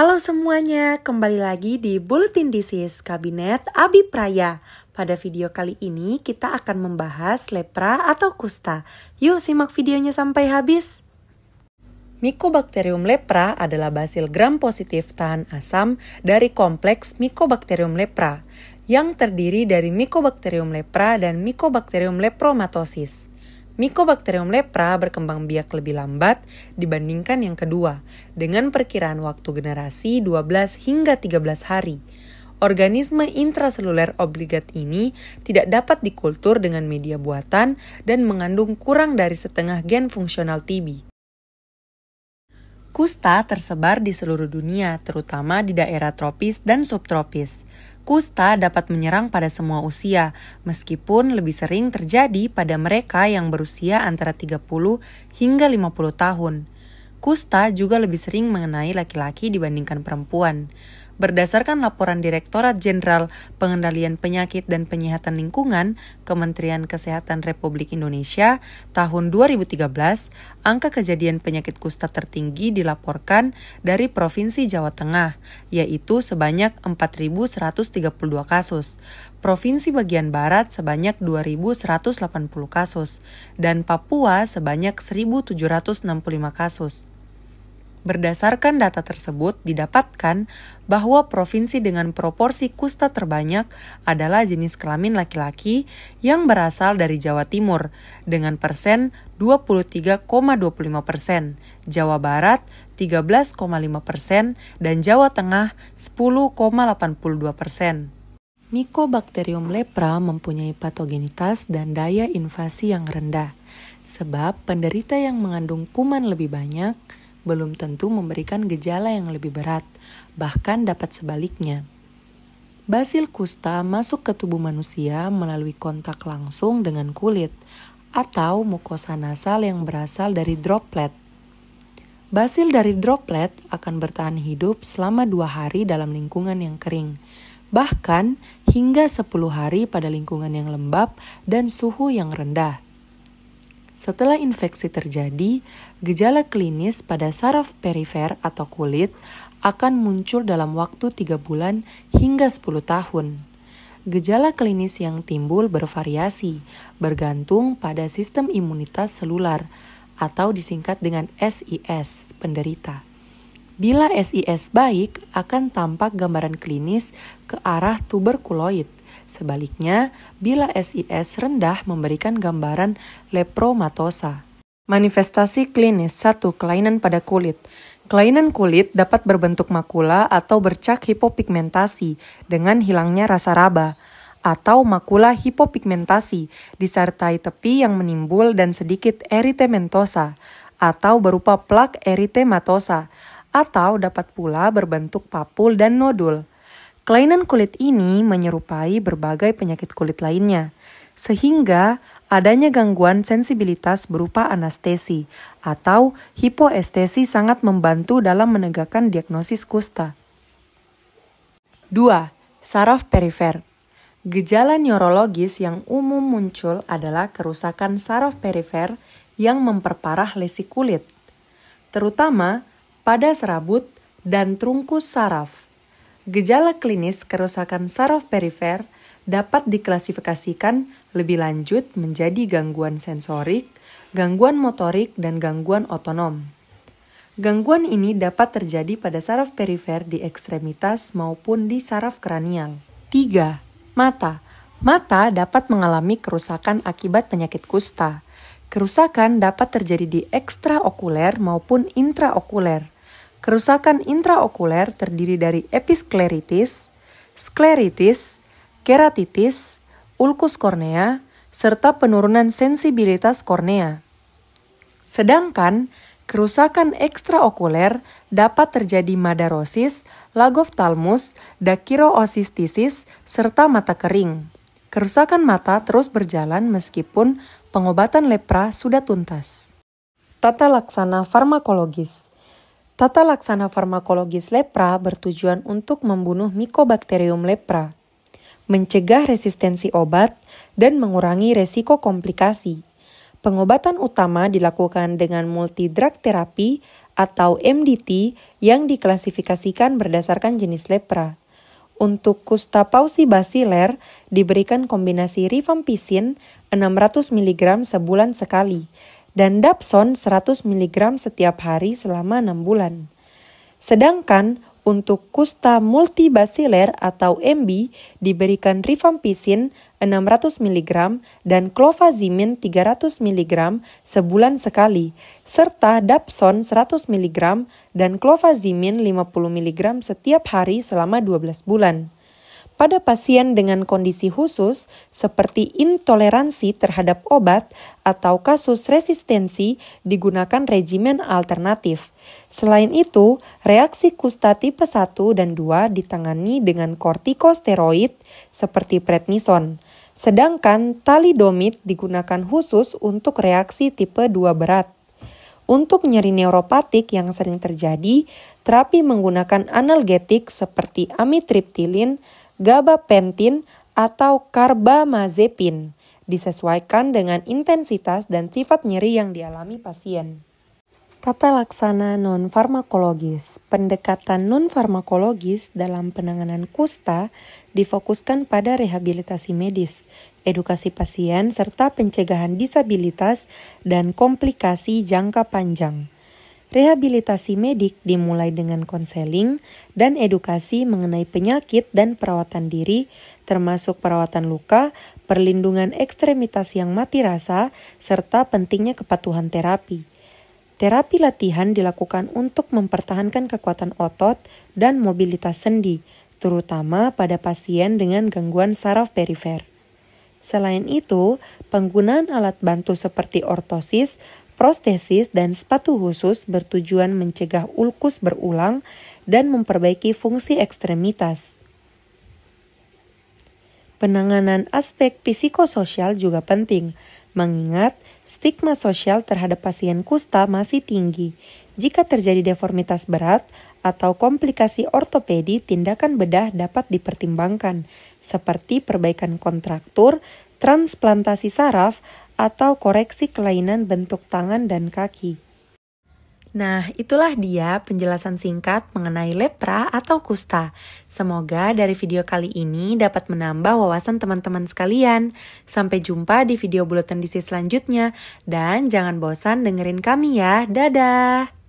Halo semuanya, kembali lagi di Buletin Disease Kabinet Abi Praya. Pada video kali ini kita akan membahas lepra atau kusta. Yuk simak videonya sampai habis. Mycobacterium lepra adalah basil gram positif tahan asam dari kompleks Mycobacterium lepra yang terdiri dari Mycobacterium lepra dan Mycobacterium lepromatosis. Mycobacterium lepra berkembang biak lebih lambat dibandingkan yang kedua, dengan perkiraan waktu generasi 12 hingga 13 hari. Organisme intraseluler obligat ini tidak dapat dikultur dengan media buatan dan mengandung kurang dari setengah gen fungsional TB. Kusta tersebar di seluruh dunia, terutama di daerah tropis dan subtropis. Kusta dapat menyerang pada semua usia, meskipun lebih sering terjadi pada mereka yang berusia antara 30 hingga 50 tahun. Kusta juga lebih sering mengenai laki-laki dibandingkan perempuan. Berdasarkan laporan Direktorat Jenderal Pengendalian Penyakit dan Penyihatan Lingkungan, Kementerian Kesehatan Republik Indonesia, tahun 2013, angka kejadian penyakit kusta tertinggi dilaporkan dari Provinsi Jawa Tengah, yaitu sebanyak 4.132 kasus, Provinsi Bagian Barat sebanyak 2.180 kasus, dan Papua sebanyak 1.765 kasus. Berdasarkan data tersebut didapatkan bahwa provinsi dengan proporsi kusta terbanyak adalah jenis kelamin laki-laki yang berasal dari Jawa Timur dengan persen 23,25%, Jawa Barat 13,5%, dan Jawa Tengah 10,82%. Mycobacterium lepra mempunyai patogenitas dan daya invasi yang rendah, sebab penderita yang mengandung kuman lebih banyak belum tentu memberikan gejala yang lebih berat, bahkan dapat sebaliknya. Basil kusta masuk ke tubuh manusia melalui kontak langsung dengan kulit atau mukosa nasal yang berasal dari droplet. Basil dari droplet akan bertahan hidup selama 2 hari dalam lingkungan yang kering, bahkan hingga 10 hari pada lingkungan yang lembab dan suhu yang rendah. Setelah infeksi terjadi, gejala klinis pada saraf perifer atau kulit akan muncul dalam waktu 3 bulan hingga 10 tahun. Gejala klinis yang timbul bervariasi, bergantung pada sistem imunitas selular atau disingkat dengan SIS penderita. Bila SIS baik, akan tampak gambaran klinis ke arah tuberkuloid. Sebaliknya, bila SIS rendah memberikan gambaran lepromatosa. Manifestasi klinis 1. Kelainan pada kulit. Kelainan kulit dapat berbentuk makula atau bercak hipopigmentasi dengan hilangnya rasa raba, atau makula hipopigmentasi disertai tepi yang menimbul dan sedikit erythemantosa, atau berupa plak erythematosa, atau dapat pula berbentuk papul dan nodul. Kelainan kulit ini menyerupai berbagai penyakit kulit lainnya, sehingga adanya gangguan sensibilitas berupa anestesi atau hipoestesi sangat membantu dalam menegakkan diagnosis kusta. 2. Saraf perifer. Gejala neurologis yang umum muncul adalah kerusakan saraf perifer yang memperparah lesi kulit, terutama pada serabut dan trungkus saraf. Gejala klinis kerusakan saraf perifer dapat diklasifikasikan lebih lanjut menjadi gangguan sensorik, gangguan motorik, dan gangguan otonom. Gangguan ini dapat terjadi pada saraf perifer di ekstremitas maupun di saraf kranial. 3. Mata. Mata dapat mengalami kerusakan akibat penyakit kusta. Kerusakan dapat terjadi di ekstraokuler maupun intraokuler. Kerusakan intraokuler terdiri dari episkleritis, skleritis, keratitis, ulkus kornea, serta penurunan sensibilitas kornea. Sedangkan kerusakan ekstraokuler dapat terjadi madarosis, lagophthalmus, dakiroosistisis, serta mata kering. Kerusakan mata terus berjalan meskipun pengobatan lepra sudah tuntas. Tata laksana farmakologis. Tata laksana farmakologis lepra bertujuan untuk membunuh Mycobacterium lepra, mencegah resistensi obat, dan mengurangi resiko komplikasi. Pengobatan utama dilakukan dengan multidrug terapi atau MDT yang diklasifikasikan berdasarkan jenis lepra. Untuk kusta pauci basiler diberikan kombinasi rifampicin 600 mg sebulan sekali dan dapson 100 mg setiap hari selama 6 bulan. Sedangkan untuk kusta multibasiler atau MB diberikan rifampicin 600 mg dan clofazimin 300 mg sebulan sekali, serta dapson 100 mg dan clofazimin 50 mg setiap hari selama 12 bulan. Pada pasien dengan kondisi khusus seperti intoleransi terhadap obat atau kasus resistensi digunakan regimen alternatif. Selain itu, reaksi kusta tipe 1 dan 2 ditangani dengan kortikosteroid seperti prednison. Sedangkan thalidomid digunakan khusus untuk reaksi tipe 2 berat. Untuk nyeri neuropatik yang sering terjadi, terapi menggunakan analgetik seperti amitriptilin, gabapentin, atau carbamazepin disesuaikan dengan intensitas dan sifat nyeri yang dialami pasien. Tata laksana non-farmakologis. Pendekatan non-farmakologis dalam penanganan kusta difokuskan pada rehabilitasi medis, edukasi pasien, serta pencegahan disabilitas dan komplikasi jangka panjang. Rehabilitasi medik dimulai dengan konseling dan edukasi mengenai penyakit dan perawatan diri, termasuk perawatan luka, perlindungan ekstremitas yang mati rasa, serta pentingnya kepatuhan terapi. Terapi latihan dilakukan untuk mempertahankan kekuatan otot dan mobilitas sendi, terutama pada pasien dengan gangguan saraf perifer. Selain itu, penggunaan alat bantu seperti ortosis, prostesis, dan sepatu khusus bertujuan mencegah ulkus berulang dan memperbaiki fungsi ekstremitas. Penanganan aspek psikososial juga penting, mengingat stigma sosial terhadap pasien kusta masih tinggi. Jika terjadi deformitas berat atau komplikasi ortopedi, tindakan bedah dapat dipertimbangkan, seperti perbaikan kontraktur, transplantasi saraf, atau koreksi kelainan bentuk tangan dan kaki. Nah, itulah dia penjelasan singkat mengenai lepra atau kusta. Semoga dari video kali ini dapat menambah wawasan teman-teman sekalian. Sampai jumpa di video Buletin Disi selanjutnya. Dan jangan bosan dengerin kami ya. Dadah!